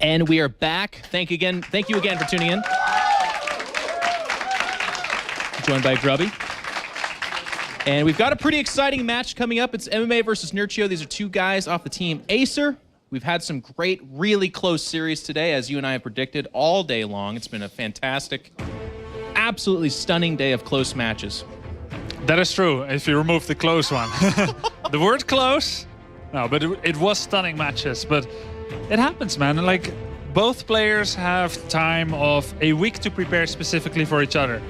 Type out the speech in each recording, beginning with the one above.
And we are back. Thank you again for tuning in. Joined by Grubby. And we've got a pretty exciting match coming up. It's MMA versus Nerchio. These are two guys off the team Acer. We've had some great, really close series today, as you and I have predicted, all day long. It's been a fantastic, absolutely stunning day of close matches. That is true, if you remove the close one. The word close? No, but it was stunning matches. But it happens, man. Like, both players have time of a week to prepare specifically for each other.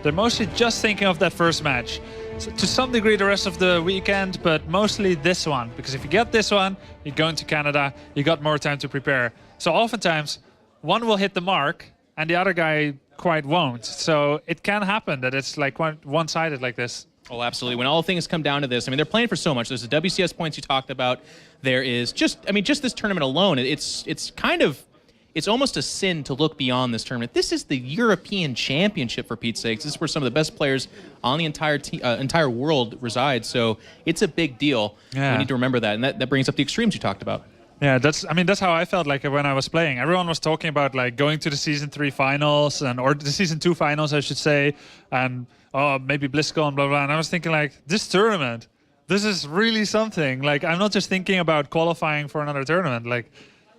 They're mostly just thinking of that first match. So to some degree the rest of the weekend, but mostly this one. Because if you get this one, you're going to Canada, you got more time to prepare. So oftentimes, one will hit the mark, and the other guy quite won't. So it can happen that it's like one-sided like this. Oh, absolutely. When all things come down to this, I mean, they're playing for so much. There's the WCS points you talked about. There is just, I mean, just this tournament alone, it's almost a sin to look beyond this tournament. This is the European Championship, for Pete's sakes. This is where some of the best players on the entire world reside. So it's a big deal. Yeah. We need to remember that. And that brings up the extremes you talked about. Yeah, that's how I felt like when I was playing. Everyone was talking about like going to the Season 3 finals or the Season 2 finals, I should say, and maybe BlizzCon, blah, blah. And I was thinking like, this tournament, this is really something. Like, I'm not just thinking about qualifying for another tournament. Like,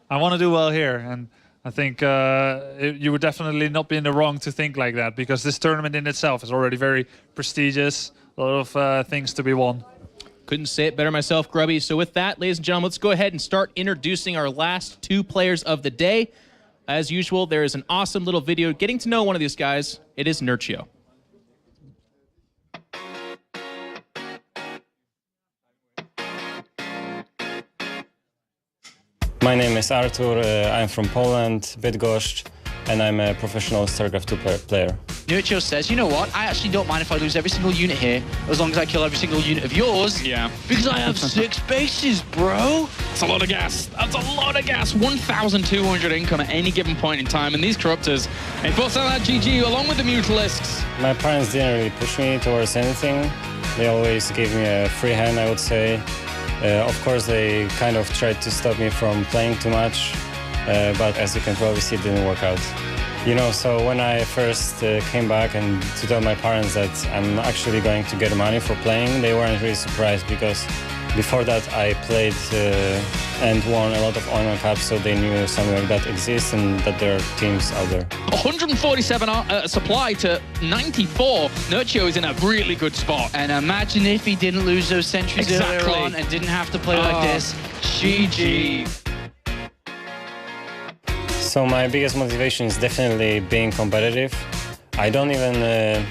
I want to do well here. And I think you would definitely not be in the wrong to think like that, because this tournament in itself is already very prestigious. A lot of things to be won. Couldn't say it better myself, Grubby. So with that, ladies and gentlemen, let's go ahead and start introducing our last two players of the day. As usual, there is an awesome little video getting to know one of these guys. It is Nerchio. My name is Artur, I'm from Poland, Bydgoszcz, and I'm a professional StarCraft 2 player. Nerchio says, you know what, I actually don't mind if I lose every single unit here, as long as I kill every single unit of yours. Yeah. Because I have 6 bases, bro. That's a lot of gas. That's a lot of gas. 1,200 income at any given point in time. And these Corruptors, they both out that GG along with the Mutalisks. My parents didn't really push me towards anything. They always gave me a free hand, I would say. Of course, they kind of tried to stop me from playing too much, but as you can probably see, it didn't work out. You know, so when I first came back and to tell my parents that I'm actually going to get money for playing, they weren't really surprised, because before that I played and won a lot of online cups, so they knew something like that exists and that there are teams out there. 147 supply to 94. Nerchio is in a really good spot. And imagine if he didn't lose those centuries earlier on and didn't have to play like this. GG. So my biggest motivation is definitely being competitive. I don't even,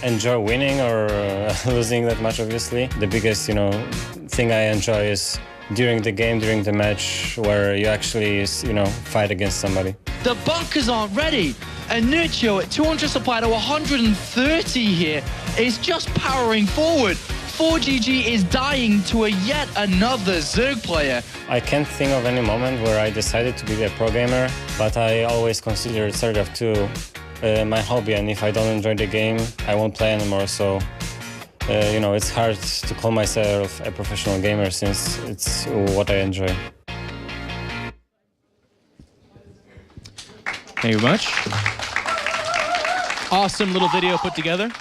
enjoy winning or losing that much, obviously. The biggest, thing I enjoy is during the game, during the match, where you actually, fight against somebody. The bunkers aren't ready. And Nerchio at 200 supply to 130 here is just powering forward. 4GG is dying to a yet another Zerg player. I can't think of any moment where I decided to be a pro gamer, but I always consider StarCraft 2 my hobby, and if I don't enjoy the game, I won't play anymore. So, it's hard to call myself a professional gamer since it's what I enjoy. Thank you very much. Awesome little video put together.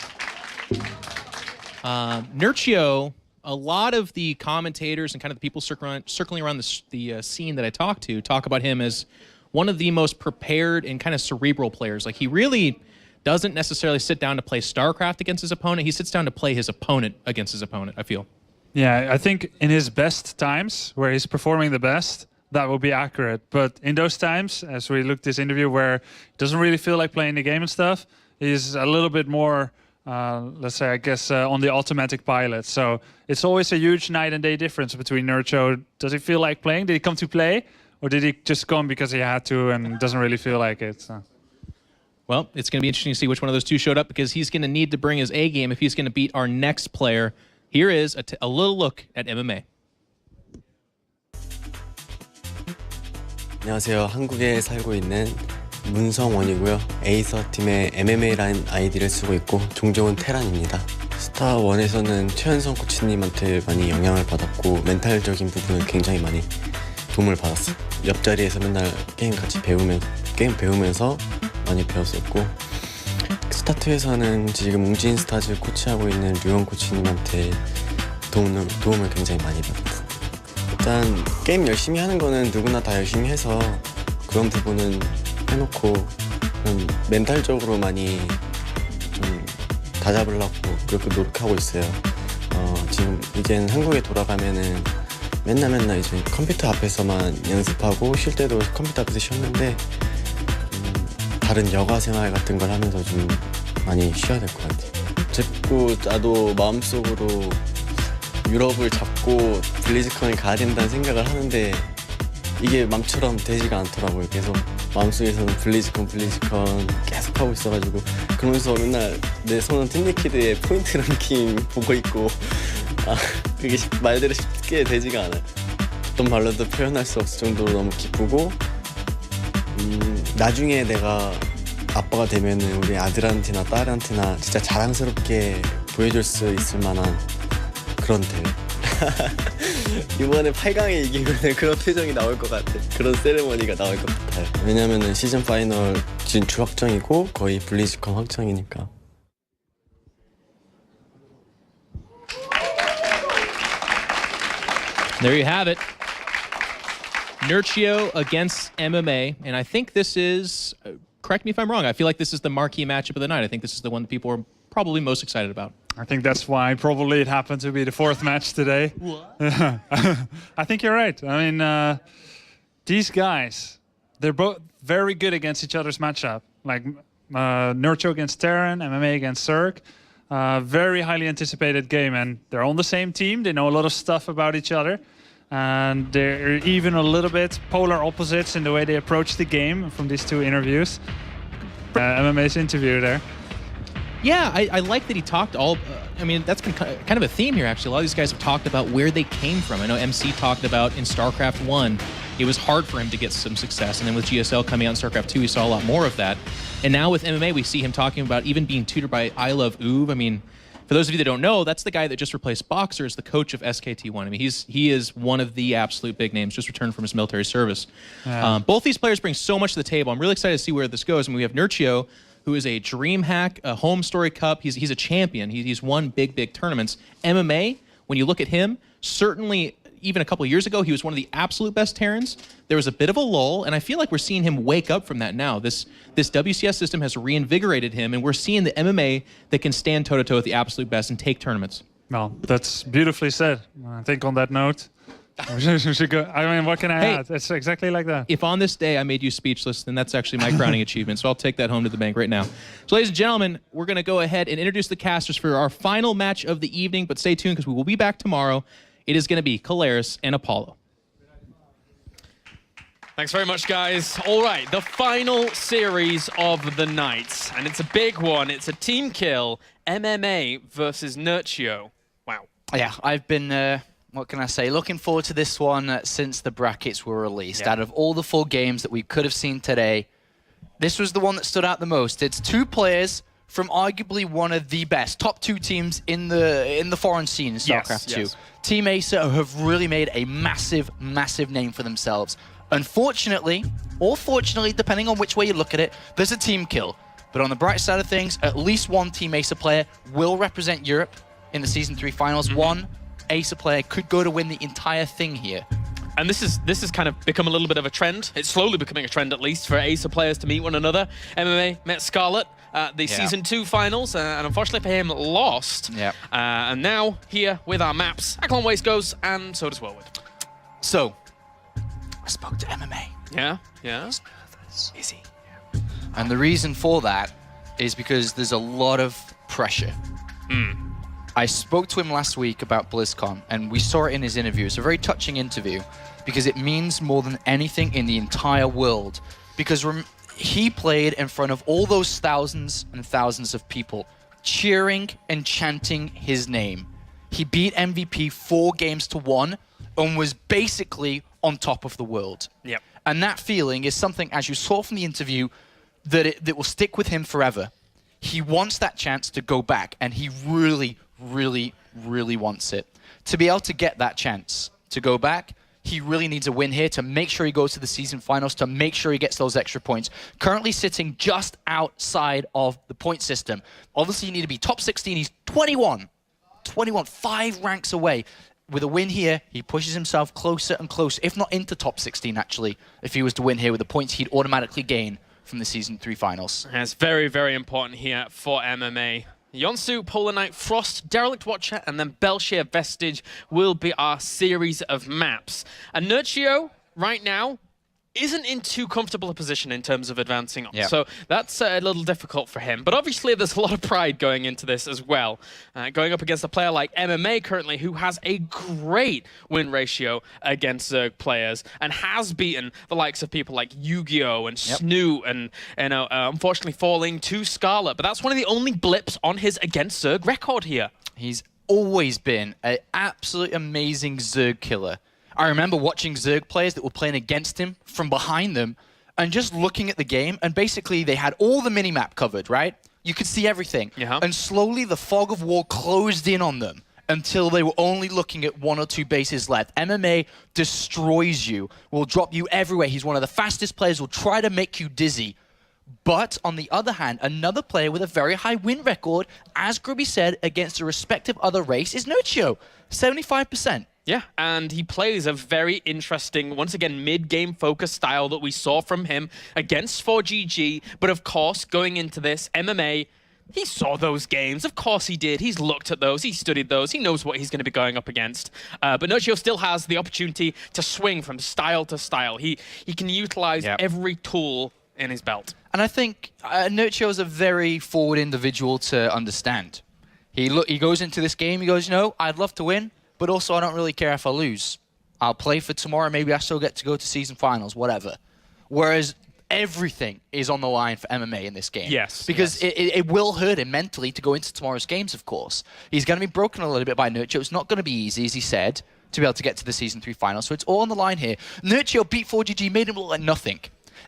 Nerchio, a lot of the commentators and kind of the people circling around the scene that I talk about him as one of the most prepared and kind of cerebral players. Like, he really doesn't necessarily sit down to play StarCraft against his opponent. He sits down to play his opponent against his opponent, I feel. Yeah, I think in his best times, where he's performing the best, that will be accurate. But in those times, as we looked at this interview where he doesn't really feel like playing the game and stuff, he's a little bit more, let's say, I guess, on the automatic pilot. So it's always a huge night and day difference between Nerchio. Does he feel like playing? Did he come to play? Or did he just come because he had to and doesn't really feel like it? So. Well, it's going to be interesting to see which one of those two showed up, because he's going to need to bring his A game if he's going to beat our next player. Here is a little look at MMA. 안녕하세요. 한국에 살고 있는 문성원이고요. 에이서 팀의 MMA라는 아이디를 쓰고 있고 종종은 테란입니다. 스타1에서는 최현성 코치님한테 많이 영향을 받았고 멘탈적인 부분은 굉장히 많이 도움을 받았어요. 옆자리에서 맨날 게임 배우면서 많이 배웠었고 스타트에서는 지금 웅진 스타즈 코치하고 있는 류영 코치님한테 도움을 굉장히 많이 받았어요. 일단 게임 열심히 하는 거는 누구나 다 열심히 해서 그런 부분은 해놓고 멘탈적으로 많이 좀 다잡으려고 그렇게 노력하고 있어요. 지금 이제는 한국에 돌아가면은 맨날 이제 컴퓨터 앞에서만 연습하고 쉴 때도 컴퓨터 앞에서 쉬었는데 다른 여가 생활 같은 걸 하면서 좀 많이 쉬어야 될 것 같아요. 자꾸 나도 마음속으로 유럽을 잡고 블리즈컨을 가야 된다는 생각을 하는데 이게 맘처럼 되지가 않더라고요. 계속 마음속에서는 블리즈컨 계속 하고 있어가지고 그러면서 맨날 내 손은 팀리퀴드의 포인트 랭킹 보고 있고 그게 말대로 쉽게 되지가 않아요. 어떤 말로도 표현할 수 없을 정도로 너무 기쁘고 나중에 내가 아빠가 되면은 우리 아들한테나 딸한테나 진짜 자랑스럽게 보여줄 수 있을 만한 그런 대회. 이번에 8강에 이기면 그런 표정이 나올 것 같아. 그런 세레머니가 나올 것 같아요. 왜냐면은 시즌 파이널 진출 확정이고 거의 블리즈컨 확정이니까. There you have it. Nerchio against MMA. And I think this is, correct me if I'm wrong, I feel like this is the marquee matchup of the night. I think this is the one that people are probably most excited about. I think that's why probably it happened to be the fourth match today. What? I think you're right. I mean, these guys, they're both very good against each other's matchup. Like Nerchio against Terran, MMA against Cirque. Very highly anticipated game, and they're on the same team. They know a lot of stuff about each other, and they're even a little bit polar opposites in the way they approach the game from these two interviews. MMA's interview there. Yeah, I like that he talked all. I mean, that's been kind of a theme here, actually. A lot of these guys have talked about where they came from. I know MC talked about in StarCraft 1, it was hard for him to get some success. And then with GSL coming out in StarCraft 2, we saw a lot more of that. And now with MMA, we see him talking about even being tutored by I Love Oob. I mean, for those of you that don't know, that's the guy that just replaced Boxer as the coach of SKT1. I mean, he is one of the absolute big names, just returned from his military service. Yeah. Both these players bring so much to the table. I'm really excited to see where this goes. I mean, we have Nerchio, who is a DreamHack, a Home Story Cup. He's a champion. He's won big tournaments. MMA, when you look at him, certainly even a couple of years ago, he was one of the absolute best Terrans. There was a bit of a lull, and I feel like we're seeing him wake up from that now. This WCS system has reinvigorated him, and we're seeing the MMA that can stand toe-to-toe with the absolute best and take tournaments. Well, that's beautifully said. I think on that note, we should go. I mean, what can I add? It's exactly like that. If on this day I made you speechless, then that's actually my crowning achievement. So I'll take that home to the bank right now. So ladies and gentlemen, we're going to go ahead and introduce the casters for our final match of the evening, but stay tuned because we will be back tomorrow. It is going to be Caleres and Apollo. Thanks very much, guys. All right, the final series of the night. And it's a big one. It's a team kill, MMA versus Nerchio. Wow. Yeah, I've been, what can I say, looking forward to this one since the brackets were released. Yeah. Out of all the 4 games that we could have seen today, this was the one that stood out the most. It's 2 players from arguably one of the best top 2 teams in the foreign scene in StarCraft 2. Yes. Team Acer have really made a massive name for themselves. Unfortunately, or fortunately, depending on which way you look at it, there's a team kill. But on the bright side of things, at least one Team Acer player will represent Europe in the Season 3 finals. One Acer player could go to win the entire thing here. And this has kind of become a little bit of a trend. It's slowly becoming a trend, at least, for Acer players to meet one another. MMA met Scarlet at the Season 2 finals, and unfortunately for him, lost. Yeah. And now, here with our maps, Aklon Waste goes, and so does Whirlwood. So, I spoke to MMA. Yeah? He's nervous. Is he? Yeah. And the reason for that is because there's a lot of pressure. I spoke to him last week about BlizzCon, and we saw it in his interview. It's a very touching interview because it means more than anything in the entire world. Because he played in front of all those thousands and thousands of people cheering and chanting his name. He beat MVP 4 games to 1 and was basically on top of the world. Yep. And that feeling is something, as you saw from the interview, that will stick with him forever. He wants that chance to go back, and he really wants it. To be able to get that chance to go back, he really needs a win here to make sure he goes to the season finals, to make sure he gets those extra points. Currently sitting just outside of the point system. Obviously, you need to be top 16. He's 21. 5 ranks away. With a win here, he pushes himself closer and closer, if not into top 16, actually. If he was to win here with the points he'd automatically gain from the Season 3 finals. And it's very, very important here for MMA. Yonsu, Polar Knight, Frost, Derelict Watcher, and then Belshire Vestige will be our series of maps. And Nerchio, right now, isn't in too comfortable a position in terms of advancing on. Yeah. So that's a little difficult for him. But obviously there's a lot of pride going into this as well. Going up against a player like MMA currently, who has a great win ratio against Zerg players and has beaten the likes of people like Yu-Gi-Oh! And Snoo and unfortunately falling to Scarlet. But that's one of the only blips on his against Zerg record here. He's always been an absolutely amazing Zerg killer. I remember watching Zerg players that were playing against him from behind them and just looking at the game, and basically they had all the minimap covered, right? You could see everything. Yeah. And slowly the fog of war closed in on them until they were only looking at 1 or 2 bases left. MMA destroys you, will drop you everywhere. He's one of the fastest players, will try to make you dizzy. But on the other hand, another player with a very high win record, as Grubby said, against a respective other race is Nerchio, 75%. Yeah, and he plays a very interesting, once again, mid-game focus style that we saw from him against 4GG. But of course, going into this, MMA, he saw those games. Of course he did. He's looked at those. He studied those. He knows what he's going to be going up against. But Nerchio still has the opportunity to swing from style to style. He can utilize every tool in his belt. And I think Nerchio is a very forward individual to understand. He goes into this game, he goes, you know, I'd love to win, but also I don't really care if I lose. I'll play for tomorrow, maybe I still get to go to season finals, whatever. Whereas everything is on the line for MMA in this game. Yes. Because it will hurt him mentally to go into tomorrow's games, of course. He's going to be broken a little bit by Nerchio. It's not going to be easy, as he said, to be able to get to the Season 3 finals. So it's all on the line here. Nerchio beat 4GG, made him look like nothing.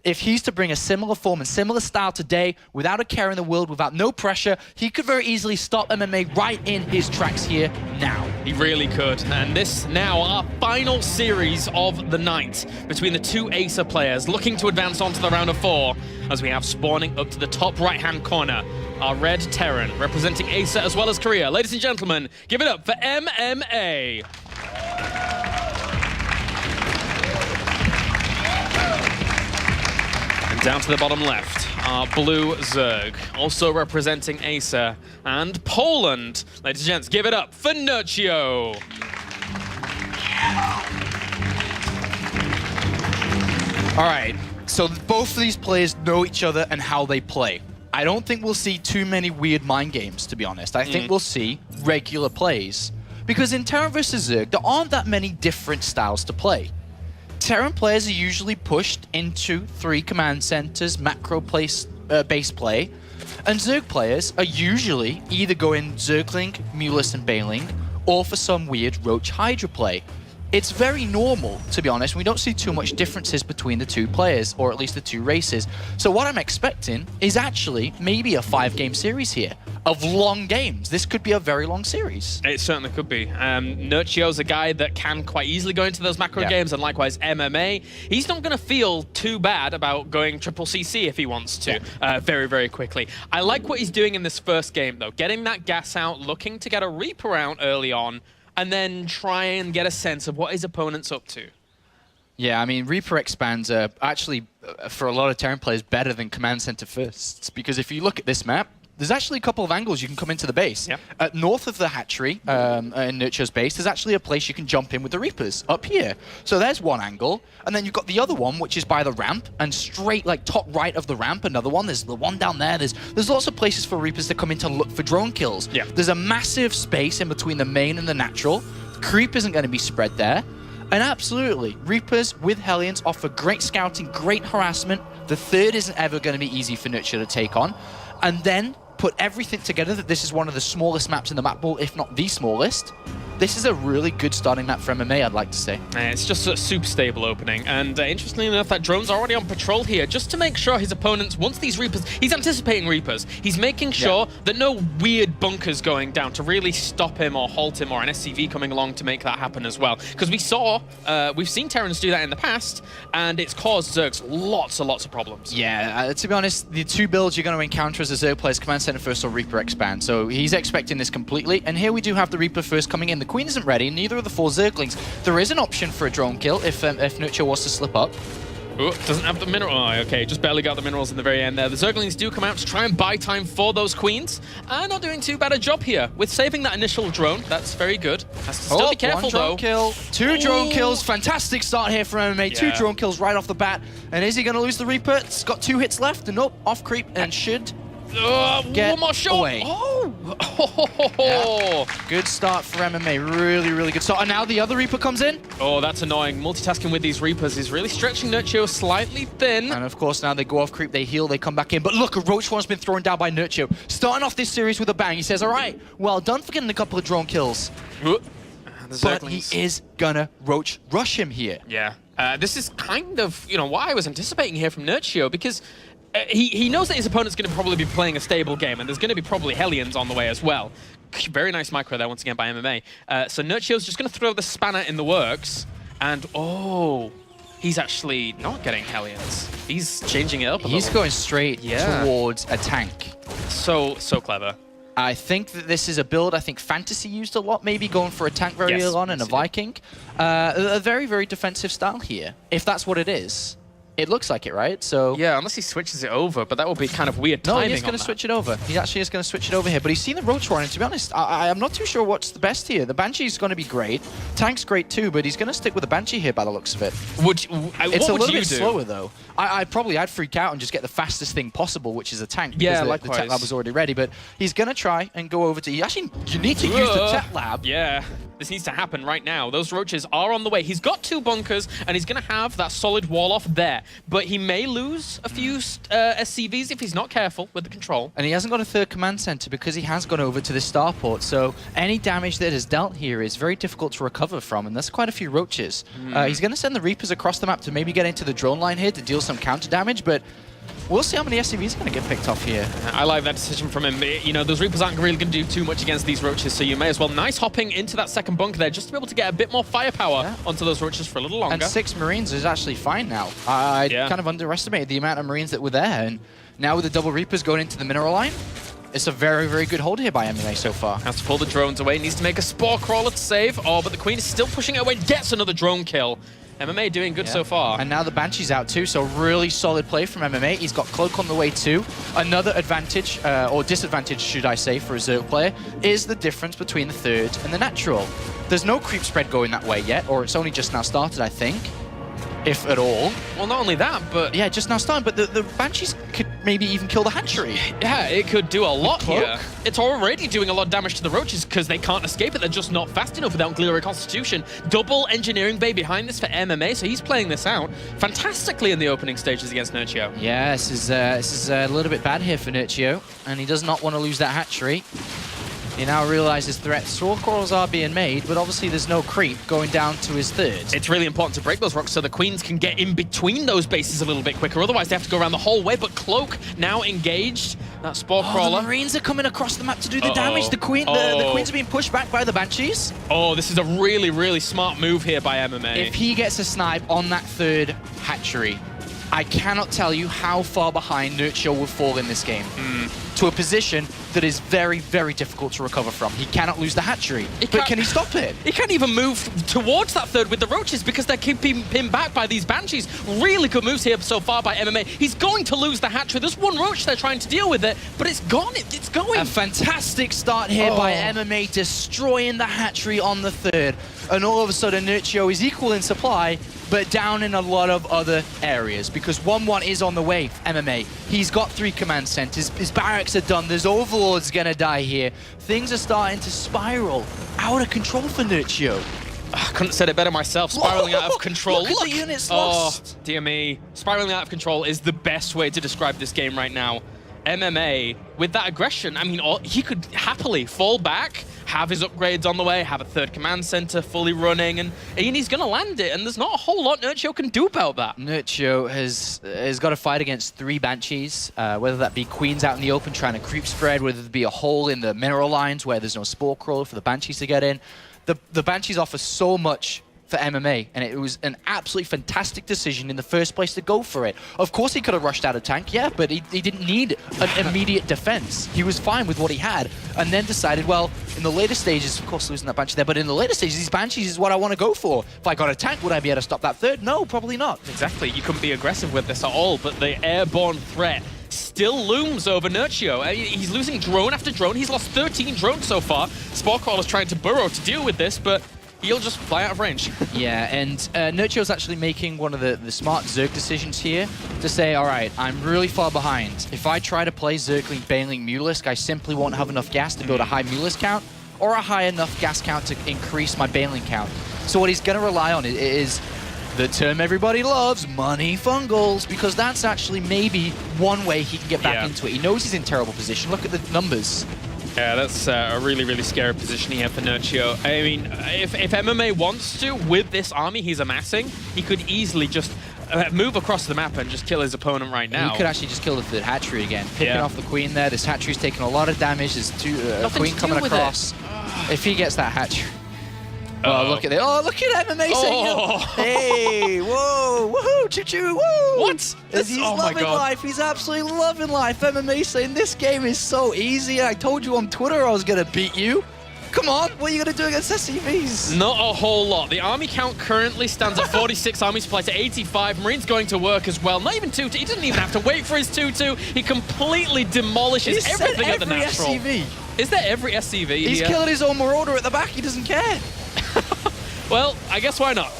If he's to bring a similar form and similar style today, without a care in the world, without no pressure, he could very easily stop MMA right in his tracks here now. He really could. And this now our final series of the night between the two Acer players looking to advance on to the round of 4, as we have spawning up to the top right-hand corner, our Red Terran, representing Acer as well as Korea. Ladies and gentlemen, give it up for MMA. Down to the bottom left, our blue Zerg, also representing Acer and Poland. Ladies and gents, give it up for Nerchio. All right, so both of these players know each other and how they play. I don't think we'll see too many weird mind games, to be honest. I think we'll see regular plays. Because in Terran vs. Zerg, there aren't that many different styles to play. Terran players are usually pushed into 3 command centers, macro base play, and Zerg players are usually either going Zergling, Mulus, and Baneling, or for some weird Roach Hydra play. It's very normal, to be honest. We don't see too much differences between the 2 players, or at least the 2 races. So what I'm expecting is actually maybe a 5-game series here of long games. This could be a very long series. It certainly could be. Nerchio's a guy that can quite easily go into those macro games, and likewise MMA. He's not going to feel too bad about going triple CC if he wants to very, very quickly. I like what he's doing in this first game, though. Getting that gas out, looking to get a Reaper out early on, and then try and get a sense of what his opponent's up to. Yeah, I mean, Reaper expands are actually, for a lot of Terran players, better than Command Center firsts. Because if you look at this map, there's actually a couple of angles you can come into the base. Yep. North of the hatchery, in Nerchio's base, there's actually a place you can jump in with the Reapers, up here. So there's one angle, and then you've got the other one, which is by the ramp, and straight, like, top right of the ramp, another one. There's the one down there. There's lots of places for Reapers to come in to look for drone kills. Yeah. There's a massive space in between the main and the natural. Creep isn't going to be spread there. And absolutely, Reapers with Hellions offer great scouting, great harassment. The third isn't ever going to be easy for Nerchio to take on. And then put everything together that this is one of the smallest maps in the map pool, if not the smallest. this is a really good starting map for MMA, I'd like to say. It's just a super stable opening, and interestingly enough, that drone's already on patrol here, just to make sure his opponents, once these Reapers, he's anticipating Reapers, he's making sure that no weird bunkers going down to really stop him or halt him, or an SCV coming along to make that happen as well. Because we've seen Terrans do that in the past, and it's caused Zergs lots and lots of problems. Yeah, to be honest, the two builds you're going to encounter as a Zerg player is Command Center first or Reaper expand, so he's expecting this completely, and here we do have the Reaper first coming in. The Queen isn't ready, neither of the 4 Zerglings. There is an option for a drone kill if Nerchio was to slip up. Ooh, doesn't have the mineral. Oh, okay, just barely got the minerals in the very end there. The Zerglings do come out to try and buy time for those Queens. Not doing too bad a job here with saving that initial drone. That's very good. Has to still be careful, one drone though. Kill, 2 drone kills. Fantastic start here for MMA. 2 drone kills right off the bat. And is he going to lose the Reaper? It's got 2 hits left. And nope, off creep and should get one more shot. away. Yeah. Good start for MMA. Really, really good start. And now the other Reaper comes in. Oh, that's annoying. Multitasking with these Reapers is really stretching Nerchio slightly thin. And of course, now they go off creep, they heal, they come back in. But look, a Roach one's been thrown down by Nerchio. Starting off this series with a bang. He says, all right, well done for getting a couple of drone kills. But he is gonna Roach rush him here. Yeah. This is kind of, what I was anticipating here from Nerchio, because he knows that his opponent's going to probably be playing a stable game, and there's going to be probably Hellions on the way as well. Very nice micro there once again by MMA. So Nerchio's just going to throw the spanner in the works, and he's actually not getting Hellions. He's changing it up a little. He's going straight towards a tank. So clever. I think that this is a build I think Fantasy used a lot, maybe going for a tank very early on and a Viking. A very, very defensive style here, if that's what it is. It looks like it, right? So yeah, unless he switches it over, but that would be kind of weird timing. No, he's going to switch it over. He actually is going to switch it over here. But he's seen the Roach Warren, and to be honest, I'm not too sure what's the best here. The Banshee's going to be great. Tank's great too, but he's going to stick with the Banshee here by the looks of it. It's a little bit slower though. I'd freak out and just get the fastest thing possible, which is a tank. Yeah, because the Tech Lab was already ready, but he's going to try and go over to... You need to use the Tech Lab. Yeah. This needs to happen right now. Those Roaches are on the way. He's got 2 bunkers, and he's going to have that solid wall off there. But he may lose a few SCVs if he's not careful with the control. And he hasn't got a 3rd command center because he has gone over to the starport. So any damage that is dealt here is very difficult to recover from, and there's quite a few Roaches. He's going to send the Reapers across the map to maybe get into the drone line here to deal some counter damage, but we'll see how many SCVs are going to get picked off here. I like that decision from him. Those Reapers aren't really going to do too much against these Roaches, so you may as well. Nice hopping into that second bunker there, just to be able to get a bit more firepower onto those Roaches for a little longer. And 6 Marines is actually fine now. I kind of underestimated the amount of Marines that were there, and now with the double Reapers going into the mineral line, it's a very, very good hold here by MMA so far. Has to pull the drones away, needs to make a Spore Crawler to save. Oh, but the Queen is still pushing it away, gets another drone kill. MMA doing good so far. And now the Banshee's out too, so really solid play from MMA. He's got Cloak on the way too. Another advantage, or disadvantage should I say, for a Zerg player, is the difference between the 3rd and the natural. There's no creep spread going that way yet, or it's only just now started, I think. If at all. Well, not only that, but... Yeah, just now started, but the Banshees could maybe even kill the hatchery. Yeah, it could do a lot here. It's already doing a lot of damage to the Roaches because they can't escape it. They're just not fast enough without Glory Constitution. Double Engineering Bay behind this for MMA, so he's playing this out fantastically in the opening stages against Nerchio. Yeah, this is a little bit bad here for Nerchio, and he does not want to lose that hatchery. He now realizes threats. Sword Crawlers are being made, but obviously there's no creep going down to his 3rd. It's really important to break those rocks so the Queens can get in between those bases a little bit quicker. Otherwise, they have to go around the whole way. But Cloak now engaged. That Spore Crawler. The Marines are coming across the map to do the damage. The Queens are being pushed back by the Banshees. Oh, this is a really, really smart move here by MMA. If he gets a snipe on that 3rd hatchery, I cannot tell you how far behind Nerchio will fall in this game. To a position that is very, very difficult to recover from. He cannot lose the hatchery, but can he stop it? He can't even move towards that 3rd with the Roaches because they're keeping him back by these Banshees. Really good moves here so far by MMA. He's going to lose the hatchery. There's one Roach there trying to deal with it, but it's gone. It's going. A fantastic start here by MMA, destroying the hatchery on the 3rd. And all of a sudden, Nerchio is equal in supply, but down in a lot of other areas because 1-1 is on the way for MMA. He's got 3 command centers. His barracks are done. There's Overlords gonna die here. Things are starting to spiral out of control for Nerchio. I couldn't have said it better myself. Spiraling out of control. Look at the units lost. Oh, dear me. Spiraling out of control is the best way to describe this game right now. MMA, with that aggression, I mean, he could happily fall back, have his upgrades on the way, have a third command center fully running, and he's going to land it, and there's not a whole lot Nerchio can do about that. Nerchio has got to fight against 3 Banshees, whether that be Queens out in the open trying to creep spread, whether it be a hole in the mineral lines where there's no Spore Crawler for the Banshees to get in. The Banshees offer so much for MMA, and it was an absolutely fantastic decision in the first place to go for it. Of course he could have rushed out of tank, yeah, but he didn't need an immediate defense. He was fine with what he had, and then decided, well, in the later stages, of course losing that Banshee there, but in the later stages, these Banshees is what I want to go for. If I got a tank, would I be able to stop that third? No, probably not. Exactly, you couldn't be aggressive with this at all, but the airborne threat still looms over Nerchio. He's losing drone after drone. He's lost 13 drones so far. Spore Crawler's trying to burrow to deal with this, but he'll just fly out of range. Yeah, and Nerchio's actually making one of the smart Zerg decisions here to say, all right, I'm really far behind. If I try to play Zergling, Baneling, Mutalisk, I simply won't have enough gas to build a high Mutalisk count or a high enough gas count to increase my Baneling count. So what he's going to rely on is the term everybody loves, money fungals, because that's actually maybe one way he can get back into it. He knows he's in terrible position. Look at the numbers. Yeah, that's a really, really scary position here for Nerchio. I mean, if MMA wants to, with this army he's amassing, he could easily just move across the map and just kill his opponent right now. He could actually just kill the third hatchery again. Picking off the queen there. This hatchery's taking a lot of damage. There's a queen coming across. If he gets that hatchery... Oh, look at it. Oh, look at MMA saying, hey, whoa, woohoo, choo-choo, woo. What? He's loving life. He's absolutely loving life. MMA saying, this game is so easy. I told you on Twitter I was going to beat you. Come on, what are you going to do against SCVs? Not a whole lot. The army count currently stands at 46, army supply to 85. Marine's going to work as well. Not even 2-2. He doesn't even have to wait for his 2-2. He completely demolishes everything at the natural. SCV. Is there every SCV He's killing his own Marauder at the back. He doesn't care. Well, I guess why not?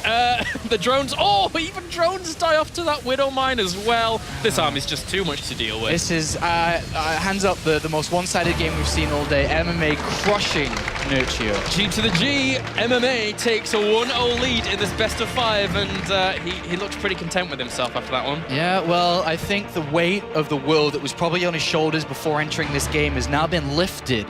The drones, even drones die off to that Widow Mine as well. This army's just too much to deal with. This is, hands up, the most one-sided game we've seen all day. MMA crushing Nerchio. G to the G, MMA takes a 1-0 lead in this best of 5, and he looked pretty content with himself after that one. Yeah, well, I think the weight of the world that was probably on his shoulders before entering this game has now been lifted.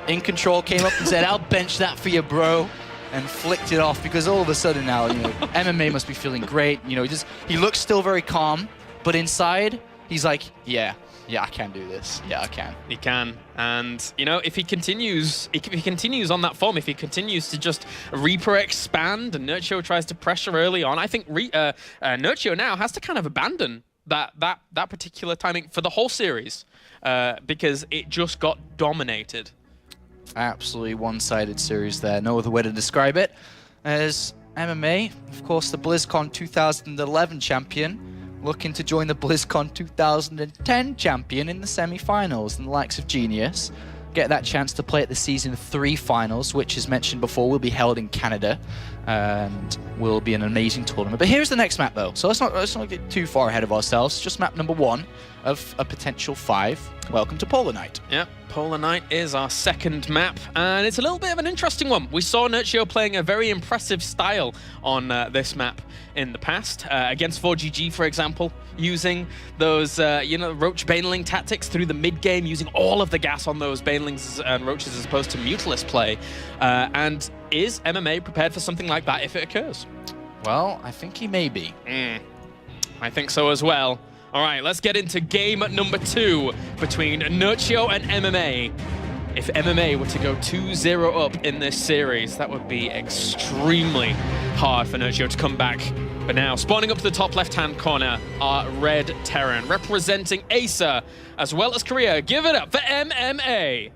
In Control came up and said, I'll bench that for you, bro. And flicked it off, because all of a sudden now, MMA must be feeling great. He looks still very calm, but inside, he's like, yeah, I can do this. Yeah, I can. He can. And, if he continues on that form, if he continues to just Reaper expand and Nerchio tries to pressure early on, I think Nerchio now has to kind of abandon that particular timing for the whole series, because it just got dominated. Absolutely one-sided series there. No other way to describe it. As MMA, of course, the BlizzCon 2011 champion, looking to join the BlizzCon 2010 champion in the semi-finals, and the likes of Genius get that chance to play at the Season 3 finals, which, as mentioned before, will be held in Canada and will be an amazing tournament. But here's the next map, though. So let's not get too far ahead of ourselves. Just map number 1 of a potential 5. Welcome to Polar Night. Yep, Polar Night is our second map, and it's a little bit of an interesting one. We saw Nerchio playing a very impressive style on this map in the past, against 4GG, for example, using those, Roach Baneling tactics through the mid-game, using all of the gas on those Banelings and Roaches as opposed to Mutalist play. And is MMA prepared for something like that if it occurs? Well, I think he may be. I think so as well. All right, let's get into game number 2 between Nerchio and MMA. If MMA were to go 2-0 up in this series, that would be extremely hard for Nerchio to come back. But now, spawning up to the top left-hand corner are Red Terran, representing Acer as well as Korea. Give it up for MMA.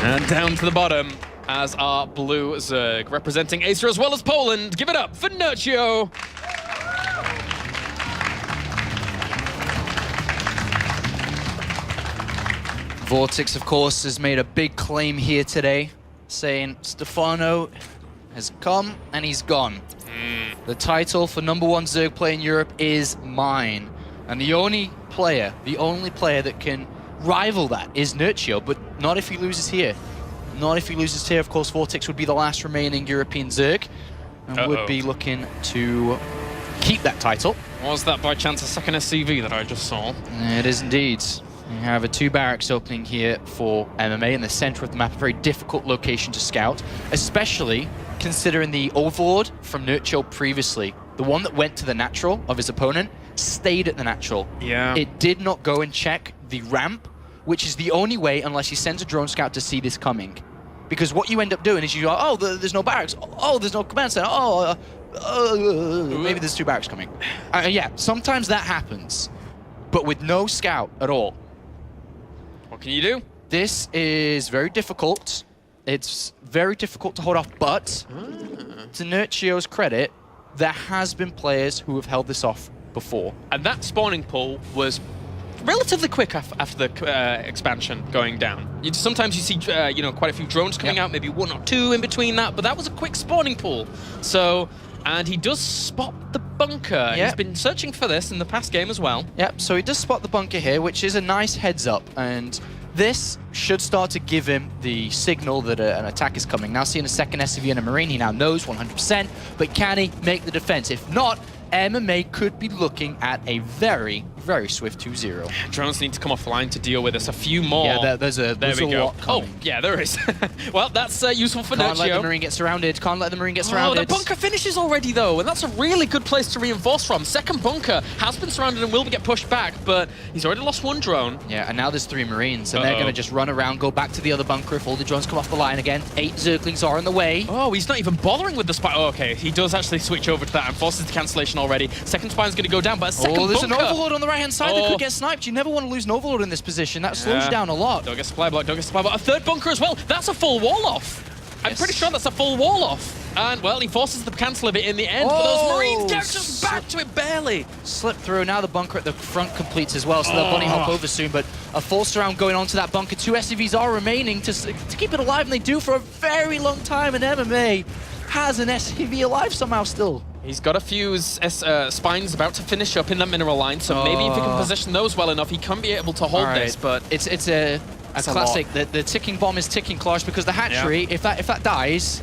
And down to the bottom as our Blue Zerg, representing Acer as well as Poland. Give it up for Nerchio. Vortex, of course, has made a big claim here today, saying Stefano has come and he's gone. The title for #1 Zerg player in Europe is mine. And the only player that can rival that is Nerchio, but not if he loses here. Not if he loses here. Of course, Vortex would be the last remaining European Zerg and would be looking to keep that title. Was that by chance a second SCV that I just saw? It is indeed. You have a 2 barracks opening here for MMA in the center of the map, a very difficult location to scout, especially considering the Overlord from Nerchio previously. The one that went to the natural of his opponent stayed at the natural. Yeah. It did not go and check the ramp, which is the only way unless he sends a drone scout to see this coming. Because what you end up doing is you go, oh, there's no barracks. Oh, there's no command center. Maybe there's 2 barracks coming. Yeah, sometimes that happens, but with no scout at all. What can you do? This is very difficult. It's very difficult to hold off, but to Nerchio's credit, there has been players who have held this off before. And that spawning pool was relatively quick after the expansion going down. Sometimes you see, quite a few drones coming out, maybe 1 or 2 in between that, but that was a quick spawning pool. So, and he does spot the bunker. He's been searching for this in the past game as well. Yep, so he does spot the bunker here, which is a nice heads up, and this should start to give him the signal that an attack is coming. Now seeing a second SCV and a Marine, he now knows 100%, but can he make the defense? If not, MMA could be looking at a very, very swift 2-0. Drones need to come off the line to deal with this. A few more. Yeah, there's a lot coming. Oh, yeah, there is. Well, that's useful for Nerchio. Can't let the Marine get surrounded. Can't let the Marine get surrounded. Oh, the bunker finishes already, though, and that's a really good place to reinforce from. Second bunker has been surrounded and will get pushed back, but he's already lost 1 drone. Yeah, and now there's 3 Marines, and they're going to just run around, go back to the other bunker if all the drones come off the line again. 8 Zerglings are in the way. Oh, he's not even bothering with the spy. Oh, okay, he does actually switch over to that and forces the cancellation already. Second spine's going to go down, but a second bunker. There's an Overlord on the right-hand side that could get sniped. You never want to lose an Overlord in this position. That slows you down a lot. Don't get supply block, don't get supply block. A third bunker as well. That's a full wall off. I'm pretty sure that's a full wall off. And, well, he forces the cancel of it in the end, but those Marines get just back to it barely. Slip through. Now the bunker at the front completes as well, so they'll bunny hop over soon, but a full surround going on to that bunker. 2 SCVs are remaining to keep it alive, and they do for a very long time, and MMA has an SCV alive somehow still. He's got a few spines about to finish up in that mineral line, so maybe if he can position those well enough, he can be able to hold this, but... It's a classic. The ticking bomb is ticking, Clash, because the hatchery, if that dies,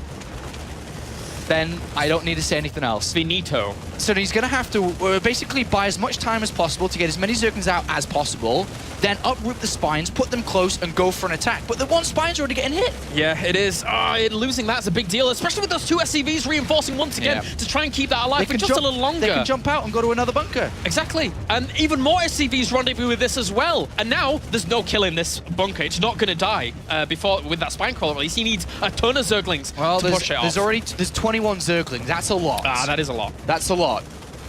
then I don't need to say anything else. Finito. So he's going to have to basically buy as much time as possible to get as many Zerglings out as possible, then uproot the spines, put them close, and go for an attack. But the 1 spine's already getting hit. Yeah, it is. Losing that's a big deal, especially with those 2 SCVs reinforcing once again to try and keep that alive for just a little longer. They can jump out and go to another bunker. Exactly. And even more SCVs rendezvous with this as well. And now there's no killing this bunker. It's not going to die before with that spine crawler. At least he needs a ton of Zerglings to push it off. There's 21 Zerglings. That's a lot. That is a lot. That's a lot.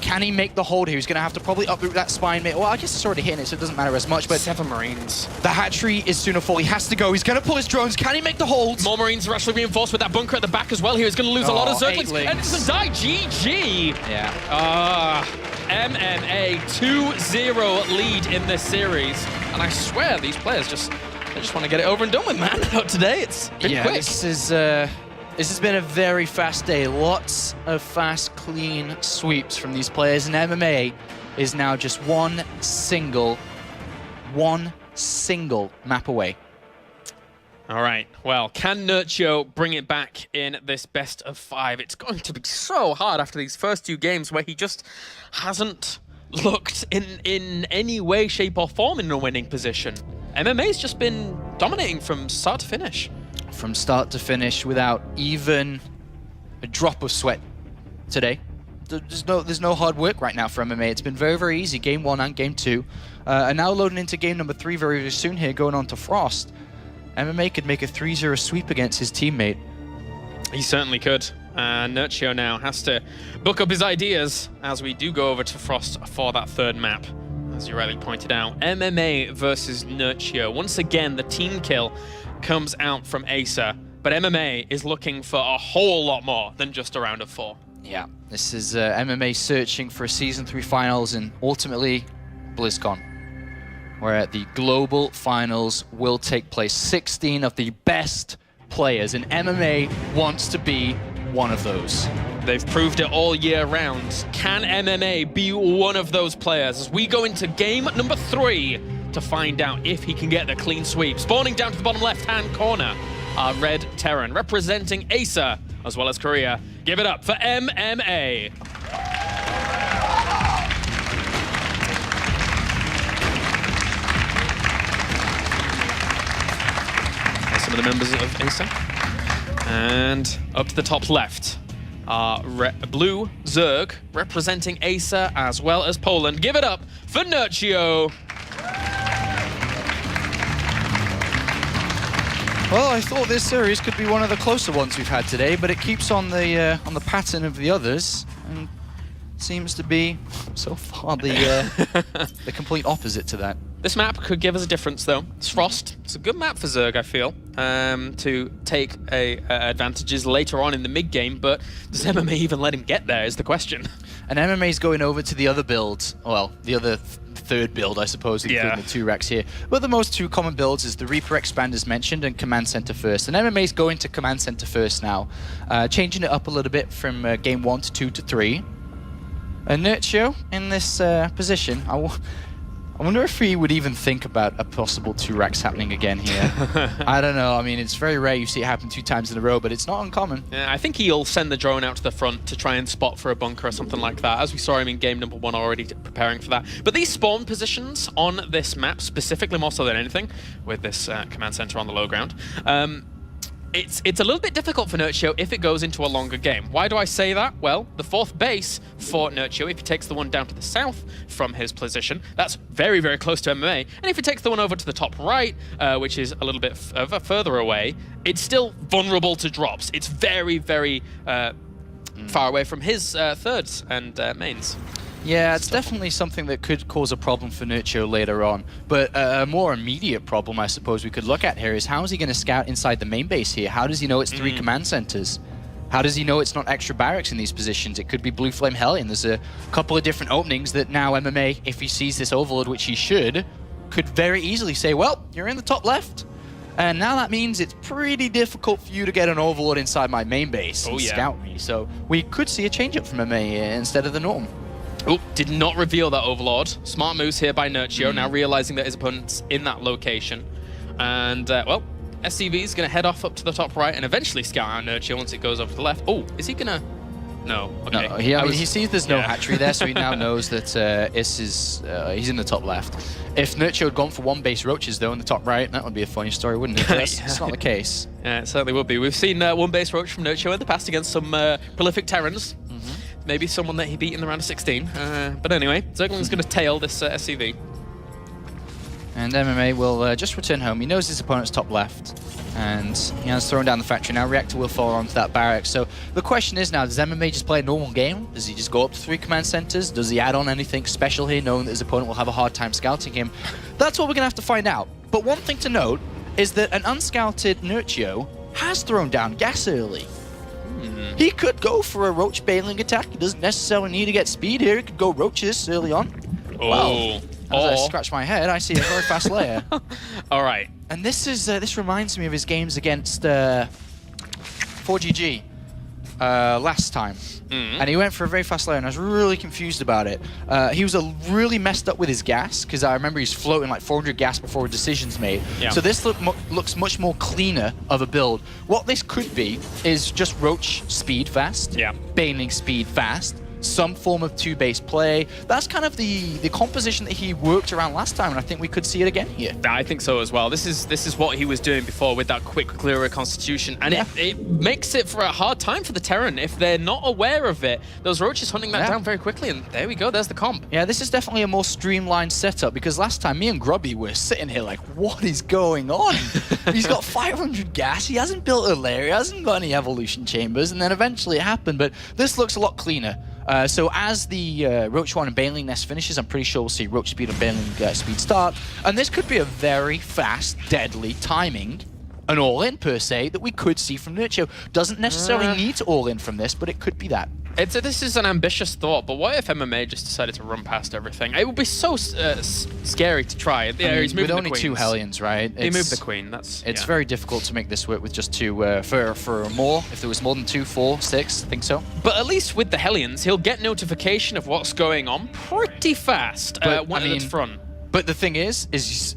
Can he make the hold here? He's going to have to probably uproot that spine. Well, I guess it's already hitting it, so it doesn't matter as much. But 7 Marines. The hatchery is sooner full. He has to go. He's going to pull his drones. Can he make the hold? More Marines are actually reinforced with that bunker at the back as well. Here he's going to lose a lot of Zerglings. And it doesn't die. GG. Yeah. MMA 2-0 lead in this series. And I swear these players just want to get it over and done with, man. Today it's been quick. This has been a very fast day. Lots of fast, clean sweeps from these players, and MMA is now just one single map away. All right, well, can Nerchio bring it back in this best of 5? It's going to be so hard after these first 2 games where he just hasn't looked in any way, shape, or form in a winning position. MMA's just been dominating from start to finish. From start to finish without even a drop of sweat today. There's no hard work right now for MMA. It's been very, very easy, game 1 and game 2. And now loading into game number 3 very, very soon here, going on to Frost. MMA could make a 3-0 sweep against his teammate. He certainly could. Nerchio now has to book up his ideas as we do go over to Frost for that 3rd map. As you rightly pointed out, MMA versus Nerchio. Once again, the team kill comes out from Acer, but MMA is looking for a whole lot more than just a round of 4. Yeah, this is MMA searching for a Season 3 finals and ultimately BlizzCon, where the global finals will take place. 16 of the best players, and MMA wants to be one of those. They've proved it all year round. Can MMA be one of those players as we go into game number 3 to find out if he can get the clean sweep? Spawning down to the bottom left-hand corner are Red Terran, representing Acer as well as Korea. Give it up for MMA. some of the members of ASA. And up to the top left are Blue Zerg, representing ASA as well as Poland. Give it up for Nerchio. Well, I thought this series could be one of the closer ones we've had today, but it keeps on the pattern of the others, and seems to be so far the complete opposite to that. This map could give us a difference, though. It's Frost. It's a good map for Zerg, I feel, to take advantages later on in the mid-game, but does MMA even let him get there is the question. And MMA's going over to the other build, well, the other third build, I suppose, including the 2 Rex here. But the most 2 common builds is the Reaper Expand as mentioned and Command Center first. And MMA's going to Command Center first now, changing it up a little bit from game 1 to 2 to 3. And Nerchio in this position, I wonder if he would even think about a possible 2 Rex happening again here. I don't know. I mean, it's very rare you see it happen 2 times in a row, but it's not uncommon. Yeah, I think he'll send the drone out to the front to try and spot for a bunker or something like that, as we saw him in game number 1 already preparing for that. But these spawn positions on this map, specifically more so than anything, with this command center on the low ground, it's a little bit difficult for Nerchio if it goes into a longer game. Why do I say that? Well, the 4th base for Nerchio, if he takes the one down to the south from his position, that's very, very close to MMA. And if he takes the one over to the top right, which is a little bit further away, it's still vulnerable to drops. It's very, very far away from his thirds and mains. Yeah, it's definitely something that could cause a problem for Nerchio later on. But a more immediate problem, I suppose, we could look at here is how is he going to scout inside the main base here? How does he know it's 3 command centers? How does he know it's not extra barracks in these positions? It could be Blue Flame Hellion. There's a couple of different openings that now MMA, if he sees this overload, which he should, could very easily say, well, you're in the top left. And now that means it's pretty difficult for you to get an overload inside my main base and scout me. So we could see a change up from MMA instead of the norm. Oh, did not reveal that Overlord. Smart moves here by Nerchio, now realizing that his opponent's in that location. And, well, SCV is going to head off up to the top right and eventually scout out Nerchio once it goes over to the left. Oh, is he going to... No, okay. No, he sees there's no hatchery there, so he now knows that he's in the top left. If Nerchio had gone for 1 base roaches, though, in the top right, that would be a funny story, wouldn't it? That's not the case. Yeah, it certainly would be. We've seen 1 base roach from Nerchio in the past against some prolific Terrans. Maybe someone that he beat in the round of 16. But anyway, Zergling's going to tail this SCV. And MMA will just return home. He knows his opponent's top left. And he has thrown down the factory. Now Reactor will fall onto that barrack. So the question is now, does MMA just play a normal game? Does he just go up to 3 command centers? Does he add on anything special here, knowing that his opponent will have a hard time scouting him? That's what we're going to have to find out. But one thing to note is that an unscouted Nerchio has thrown down gas early. He could go for a roach bailing attack. He doesn't necessarily need to get speed here. He could go roaches early on. Oh. As I scratch my head, I see a very fast layer. All right. And this reminds me of his games against 4GG last time. And he went for a very fast layer, and I was really confused about it. He was really messed up with his gas, because I remember he's floating like 400 gas before a decision's made. Yeah. So this looks much more cleaner of a build. What this could be is just roach speed fast, bailing speed fast, some form of 2-base play. That's kind of the composition that he worked around last time, and I think we could see it again here. I think so as well. This is what he was doing before with that quick clearer constitution, and it makes it for a hard time for the Terran if they're not aware of it. Those roaches hunting that down very quickly, and there we go, there's the comp. Yeah, this is definitely a more streamlined setup, because last time me and Grubby were sitting here like, what is going on? He's got 500 gas, he hasn't built a layer, he hasn't got any evolution chambers, and then eventually it happened, but this looks a lot cleaner. So as the Roach 1 and Bailing Nest finishes, I'm pretty sure we'll see Roach Speed and Bailing Speed start. And this could be a very fast, deadly timing, an all-in per se, that we could see from Nerchio. Doesn't necessarily need to all-in from this, but it could be that. This is an ambitious thought, but what if MMA just decided to run past everything? It would be so scary to try. Yeah, he's moving with only 2 Hellions, right? He moved the Queen. It's very difficult to make this work with just 2. For more, if there was more than 2, 4, 6, I think so. But at least with the Hellions, he'll get notification of what's going on pretty fast when it's front. But the thing is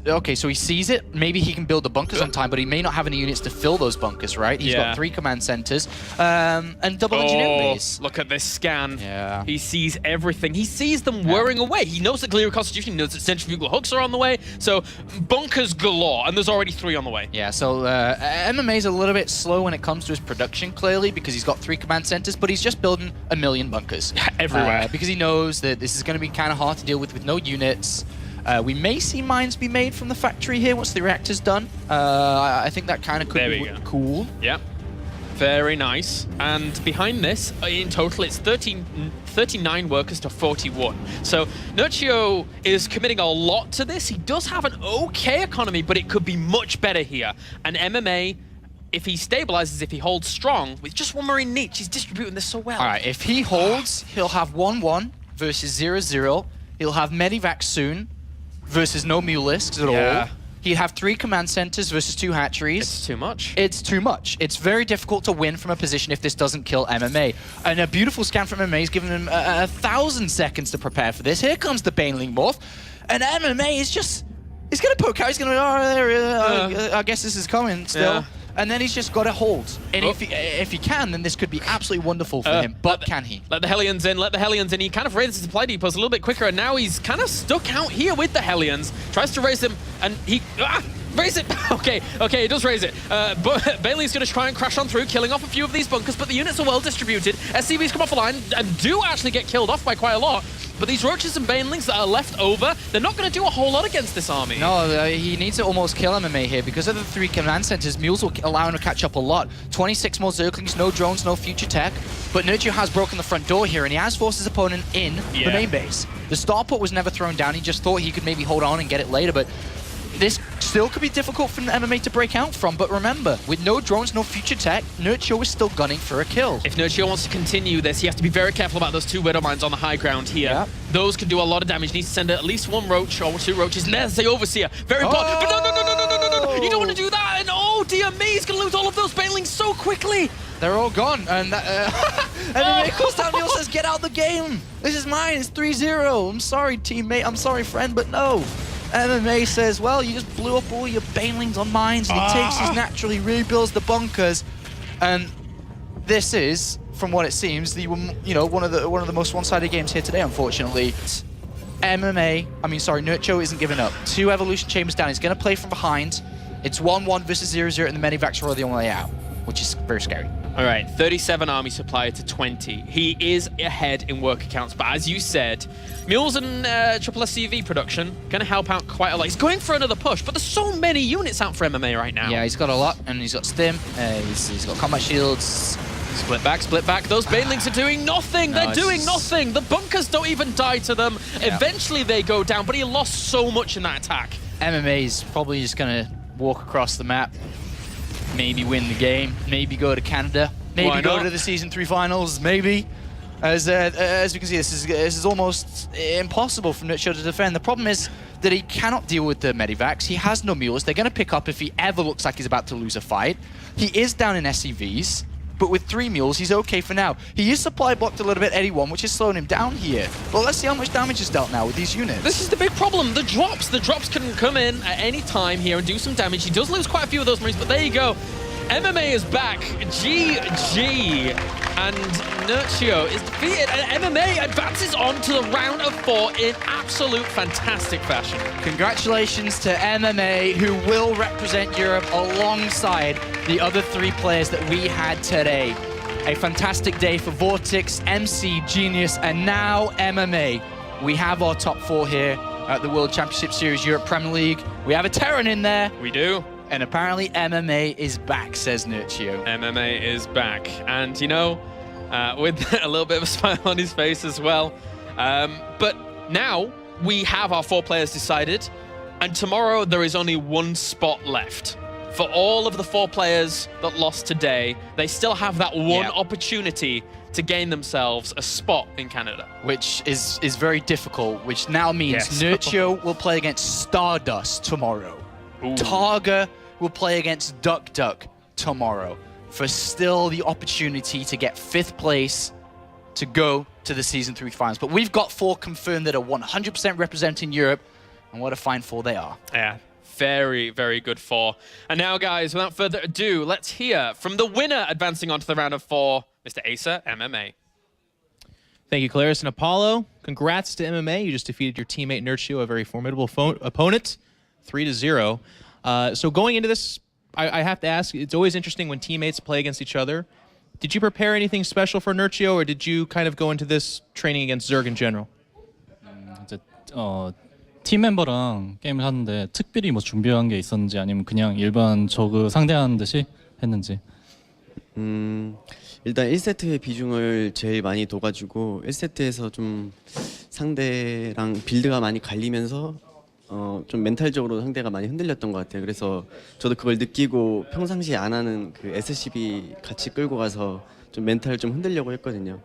okay, so he sees it. Maybe he can build the bunkers on time, but he may not have any units to fill those bunkers, right? He's got 3 command centers and double engineering base. Look at this scan. Yeah. He sees everything. He sees them whirring away. He knows that Glider Constitution, he knows that centrifugal hooks are on the way. So bunkers galore, and there's already 3 on the way. Yeah, so MMA's a little bit slow when it comes to his production, clearly, because he's got 3 command centers, but he's just building 1 million bunkers. Everywhere. Because he knows that this is going to be kind of hard to deal with no units. We may see mines be made from the factory here once the reactor's done. I think that kind of could be cool. Yeah, very nice. And behind this, in total, it's 39 workers to 41. So Nerchio is committing a lot to this. He does have an okay economy, but it could be much better here. And MMA, if he stabilizes, if he holds strong, with just 1 Marine niche, he's distributing this so well. All right, if he holds, he'll have 1-1 versus 0-0. He'll have Medivac soon versus no Mulisks at all. He'd have 3 command centers versus 2 hatcheries. It's too much. It's too much. It's very difficult to win from a position if this doesn't kill MMA. And a beautiful scan from MMA is giving him 1,000 seconds to prepare for this. Here comes the Baneling Morph. And MMA is just... He's going to poke out. He's going to... I guess this is coming still. Yeah. And then he's just got to hold. And if he can, then this could be absolutely wonderful for him. But can he? Let the Hellions in, let the Hellions in. He kind of raises the supply depots a little bit quicker, and now he's kind of stuck out here with the Hellions. Tries to raise them, and he... raise it! Okay, he does raise it. But Bailey's going to try and crash on through, killing off a few of these bunkers, but the units are well distributed. SCVs come off the line and do actually get killed off by quite a lot. But these Roaches and Banelings that are left over, they're not going to do a whole lot against this army. No, he needs to almost kill MMA here. Because of the 3 command centers, Mules will allow him to catch up a lot. 26 more Zerglings, no drones, no future tech. But Nerchio has broken the front door here, and he has forced his opponent in the main base. The starport was never thrown down. He just thought he could maybe hold on and get it later, but this still could be difficult for MMA to break out from, but remember, with no drones, no future tech, Nerchio is still gunning for a kill. If Nerchio wants to continue this, he has to be very careful about those 2 Widow Mines on the high ground here. Yeah. Those can do a lot of damage. He needs to send at least 1 Roach or 2 Roaches, and there's the Overseer. Very important. But no. You don't want to do that, and oh, dear me, he's going to lose all of those Banelings so quickly. They're all gone, and MMA calls down Neil, says, get out the game. This is mine, it's 3-0. I'm sorry, teammate, I'm sorry, friend, but no. MMA says, well, you just blew up all your Banelings on mines, and he takes his naturally, rebuilds the bunkers, and this is, from what it seems, the one of the most one-sided games here today, unfortunately. Nerchio isn't giving up. 2 evolution chambers down. He's going to play from behind. It's 1-1 versus 0-0, and the Medivacs are the only way out, which is very scary. All right, 37 army supply to 20. He is ahead in worker counts, but as you said, Mules and triple SCV production going to help out quite a lot. He's going for another push, but there's so many units out for MMA right now. Yeah, he's got a lot, and he's got stim, he's got combat shields. Split back. Those Banelings are doing nothing. They're doing nothing. The bunkers don't even die to them. Yeah. Eventually they go down, but he lost so much in that attack. MMA's probably just going to walk across the map, maybe win the game, maybe go to Canada, maybe go to the Season 3 finals, maybe. As we can see, this is almost impossible for Nerchio to defend. The problem is that he cannot deal with the Medivacs. He has no mules. They're going to pick up if he ever looks like he's about to lose a fight. He is down in SCVs, but with 3 mules, he's okay for now. He is supply blocked a little bit, 81, which is slowing him down here. But let's see how much damage is dealt now with these units. This is the big problem, the drops. The drops can come in at any time here and do some damage. He does lose quite a few of those Marines, but there you go. MMA is back. GG. And Nerchio is defeated, and MMA advances on to the round of 4 in absolute fantastic fashion. Congratulations to MMA, who will represent Europe alongside the other 3 players that we had today. A fantastic day for Vortex, MC, Genius, and now MMA. We have our top 4 here at the World Championship Series Europe Premier League. We have a Terran in there. We do. And apparently MMA is back, says Nerchio. MMA is back. And, you know, with a little bit of a smile on his face as well. But now we have our 4 players decided. And tomorrow there is only 1 spot left. For all of the 4 players that lost today, they still have that one opportunity to gain themselves a spot in Canada. Which is very difficult, which now means Nerchio will play against Stardust tomorrow. Ooh. Targa will play against Duck Duck tomorrow for still the opportunity to get 5th place to go to the Season 3 finals. But we've got 4 confirmed that are 100% representing Europe. And what a fine 4 they are. Yeah, very, very good 4. And now, guys, without further ado, let's hear from the winner advancing on to the round of 4, Mr. Asa, MMA. Thank you, Claris and Apollo. Congrats to MMA. You just defeated your teammate Nerchio, a very formidable opponent, 3-0. So going into this, I have to ask, it's always interesting when teammates play against each other. Did you prepare anything special for Nerchio, or did you kind of go into this training against Zerg in general? 이제 팀 멤버랑 게임을 하는데 특별히 뭐 준비한 게 있었는지 아니면 그냥 일반 저그 상대하는 듯이 했는지. 일단 1세트의 비중을 제일 많이 둬가지고 1세트에서 좀 상대랑 빌드가 많이 갈리면서 좀 멘탈적으로 상대가 많이 흔들렸던 것 같아요. 그래서 저도 그걸 느끼고 평상시에 안 하는 그 SCB 같이 끌고 가서 좀 멘탈을 좀 흔들려고 했거든요.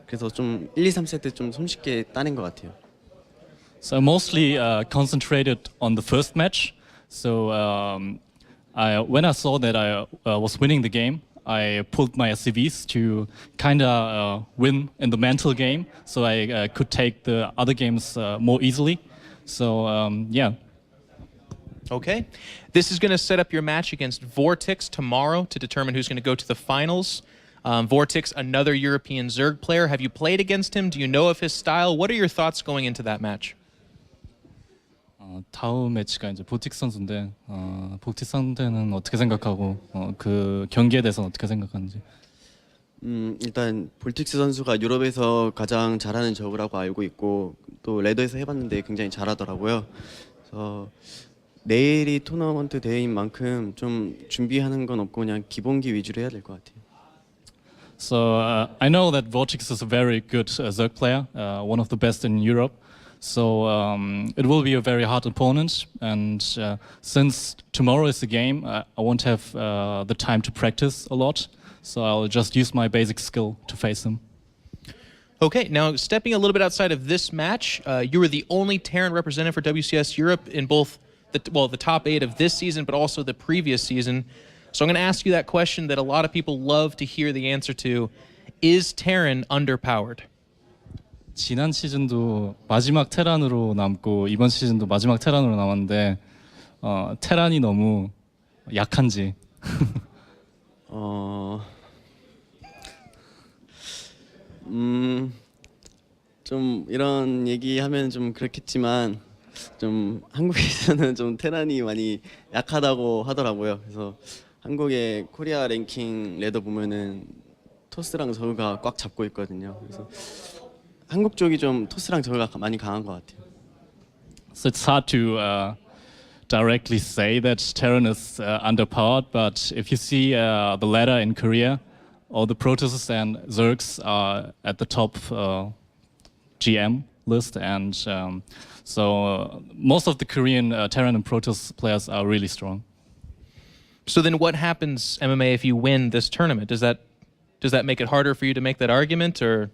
그래서 좀 1, 2, 3세트 좀 손쉽게 따낸 것 같아요. So I mostly concentrated on the first match. So when I saw that I was winning the game, I pulled my SCVs to kind of win in the mental game, so I could take the other games more easily. So yeah. Okay. This is going to set up your match against Vortex tomorrow to determine who's going to go to the finals. Vortex, another European Zerg player. Have you played against him? Do you know of his style? What are your thoughts going into that match? 다음 매치가 이제 보틱스 선수인데 보틱스 상대는 어떻게 생각하고 그 경기에 대해서는 어떻게 생각하는지. 일단 볼틱스 선수가 유럽에서 가장 잘하는 저그라고 알고 있고 또 레더에서 해봤는데 굉장히 잘하더라고요. 그래서 내일이 토너먼트 대회인 만큼 좀 준비하는 건 없고 그냥 기본기 위주로 해야 될 것 같아요. So I know that Vortex is a very good Zerg player, one of the best in Europe. So it will be a very hard opponent, and since tomorrow is the game, I won't have the time to practice a lot. So I'll just use my basic skill to face him. Okay, now stepping a little bit outside of this match, you were the only Terran representative for WCS Europe in both the top 8 of this season, but also the previous season. So I'm going to ask you that question that a lot of people love to hear the answer to. Is Terran underpowered? 지난 시즌도 마지막 테란으로 남고 이번 시즌도 마지막 테란으로 남았는데 테란이 너무 약한지. 좀 이런 얘기하면 좀 그렇겠지만 좀 한국에서는 좀 테란이 많이 약하다고 하더라고요. 그래서 한국의 코리아 랭킹 레더 보면은 토스랑 저그가 꽉 잡고 있거든요. 그래서 한국 쪽이 좀 토스랑 저그가 많이 강한 것 같아요. So it's hard to directly say that Terran is underpowered, but if you see the ladder in Korea, all the Protoss and Zergs are at the top GM list, and so most of the Korean Terran and Protoss players are really strong. So then what happens, MMA, if you win this tournament? Does that make it harder for you to make that argument, or?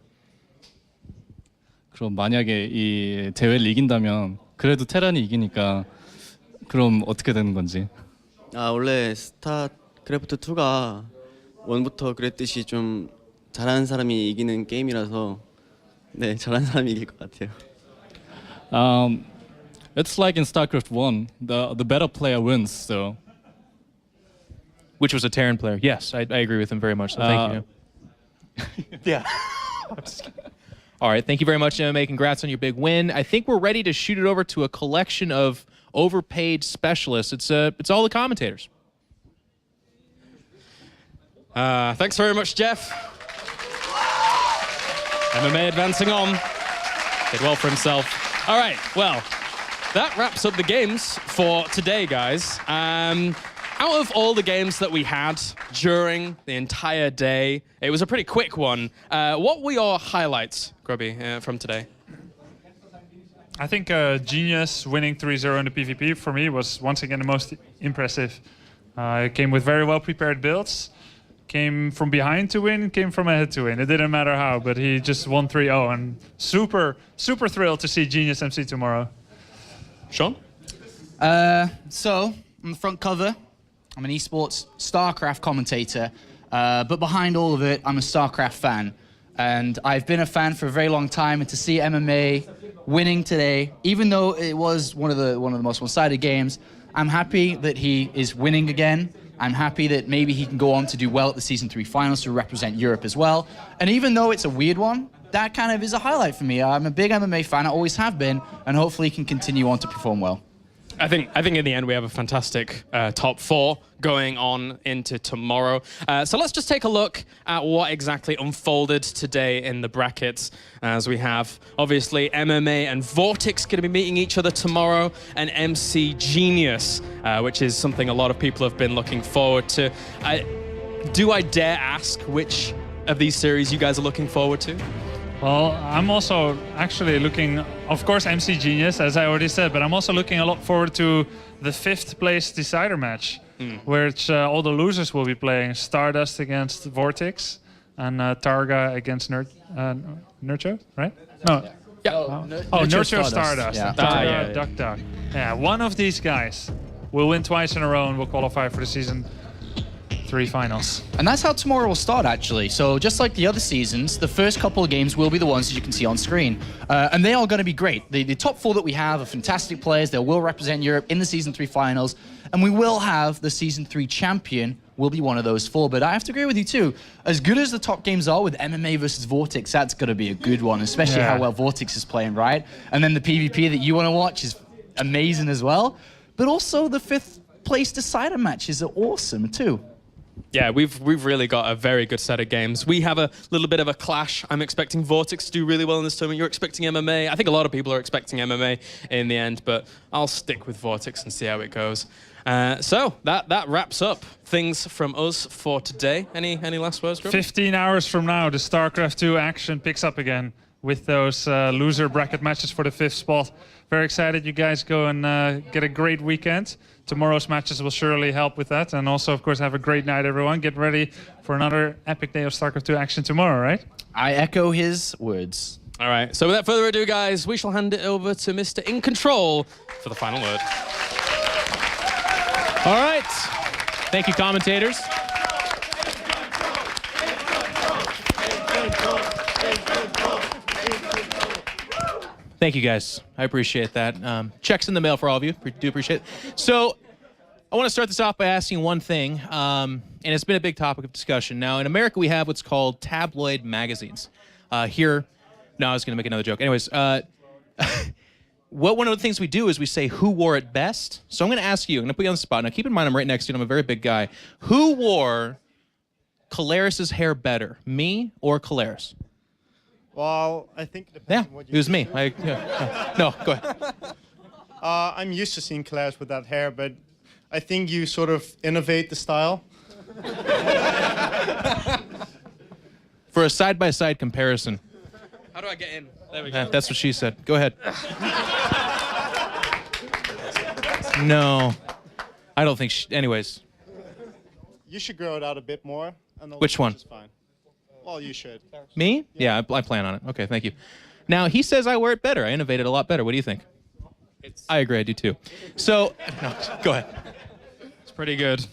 그럼 만약에 이 대회를 이긴다면 그래도 테란이 이기니까 그럼 어떻게 되는 건지. 원래 스타크래프트 2가 1부터 그랬듯이 좀 잘하는 사람이 이기는 게임이라서 네, 잘하는 사람이 이길 것 같아요. It's like in StarCraft 1, the better player wins. So, which was a Terran player. Yes, I agree with him very much. So thank you. Yeah. All right, thank you very much, MMA. Congrats on your big win. I think we're ready to shoot it over to a collection of overpaid specialists. It's all the commentators. Thanks very much, Jeff. MMA advancing on. Did well for himself. All right, well, that wraps up the games for today, guys. Out of all the games that we had during the entire day, it was a pretty quick one. What were your highlights, Grubby, from today? I think Genius winning 3-0 in the PvP for me was once again the most impressive. It came with very well prepared builds. Came from behind to win, came from ahead to win. It didn't matter how, but he just won 3-0, and super thrilled to see Genius MC tomorrow. Sean? So, on the front cover, I'm an esports StarCraft commentator, but behind all of it, I'm a StarCraft fan. And I've been a fan for a very long time, and to see MMA winning today, even though it was one of the most one-sided games. I'm happy that he is winning again. I'm happy that maybe he can go on to do well at the Season 3 finals to represent Europe as well. And even though it's a weird one, that kind of is a highlight for me. I'm a big MMA fan, I always have been, and hopefully he can continue on to perform well. I think in the end we have a fantastic top 4 going on into tomorrow. So let's just take a look at what exactly unfolded today in the brackets, as we have obviously MMA and Vortex going to be meeting each other tomorrow, and MC Genius, which is something a lot of people have been looking forward to. Do I dare ask which of these series you guys are looking forward to? Well, I'm also actually looking, of course, MC Genius, as I already said, but I'm also looking a lot forward to the 5th place decider match, which all the losers will be playing. Stardust against Vortex, and Targa against Nerchio, right? No. Yeah. Nerchio Stardust. Yeah. And Targa Duck Duck. Yeah, one of these guys will win twice in a row and will qualify for the Season 3 finals. And that's how tomorrow will start, actually. So just like the other seasons, the first couple of games will be the ones that you can see on screen. And they are going to be great. The top 4 that we have are fantastic players. They will represent Europe in the Season 3 finals. And we will have the Season 3 champion will be one of those 4. But I have to agree with you, too. As good as the top games are with MMA versus Vortex, that's going to be a good one, especially how well Vortex is playing, right? And then the PvP that you want to watch is amazing as well. But also the 5th place decider matches are awesome, too. Yeah, we've really got a very good set of games. We have a little bit of a clash. I'm expecting Vortex to do really well in this tournament. You're expecting MMA. I think a lot of people are expecting MMA in the end, but I'll stick with Vortex and see how it goes. So that wraps up things from us for today. Any last words, Group? 15 hours from now, the StarCraft 2 action picks up again with those loser bracket matches for the 5th spot. Very excited you guys go and get a great weekend. Tomorrow's matches will surely help with that. And also, of course, have a great night, everyone. Get ready for another epic day of StarCraft 2 action tomorrow, right? I echo his words. All right. So without further ado, guys, we shall hand it over to Mr. In Control for the final word. All right. Thank you, commentators. Thank you, guys. I appreciate that. Checks in the mail for all of you. Do appreciate it. So I want to start this off by asking one thing, and it's been a big topic of discussion. Now, in America, we have what's called tabloid magazines. Here, no, I was going to make another joke. Anyways, one of the things we do is we say who wore it best. So I'm going to ask you, I'm going to put you on the spot. Now, keep in mind, I'm right next to you, and I'm a very big guy. Who wore Caleris's hair better, me or Caleris? Well, I think it depends on what you it was me. do. No, go ahead. I'm used to seeing Claire's with that hair, but I think you sort of innovate the style. For a side-by-side comparison. How do I get in? There we go. That's what she said. Go ahead. No. I don't think anyways. You should grow it out a bit more. And the Which one? Is fine. Well, you should. Me? Yeah, I plan on it. Okay, thank you. Now, he says I wear it better. I innovated a lot better. What do you think? I agree, I do too. So, no, go ahead. It's pretty good.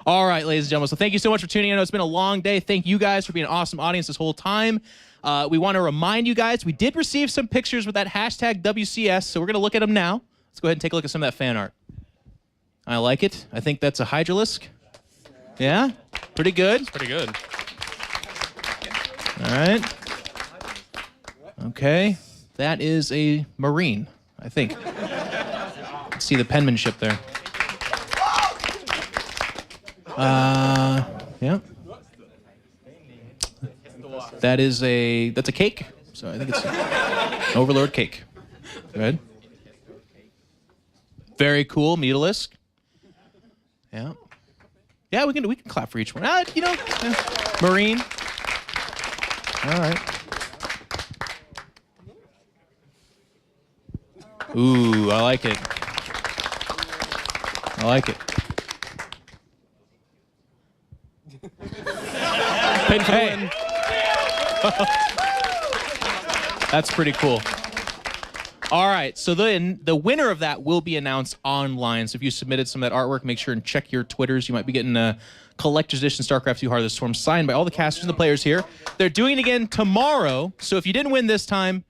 All right, ladies and gentlemen. So thank you so much for tuning in. I know it's been a long day. Thank you guys for being an awesome audience this whole time. We want to remind you guys, we did receive some pictures with that hashtag WCS, so we're going to look at them now. Let's go ahead and take a look at some of that fan art. I like it. I think that's a Hydralisk. Yeah? Pretty good. It's pretty good. All right. Okay. That is a Marine, I think. See the penmanship there. Yeah. That's a cake. So I think it's an Overlord cake. Good. Very cool, Mutalisk. Yeah. Yeah, we can clap for each one. Marine. All right. Ooh, I like it. I like it. Hey. That's pretty cool. All right, so the winner of that will be announced online. So if you submitted some of that artwork, make sure and check your Twitters. You might be getting a collector's edition StarCraft 2 Heart of the Storm signed by all the casters and the players here. They're doing it again tomorrow. So if you didn't win this time,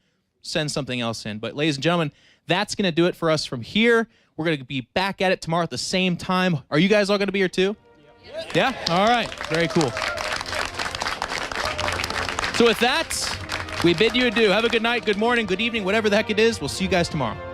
send something else in. But ladies and gentlemen, that's going to do it for us from here. We're going to be back at it tomorrow at the same time. Are you guys all going to be here too? Yeah? All right. Very cool. So with that, we bid you adieu. Have a good night, good morning, good evening, whatever the heck it is. We'll see you guys tomorrow.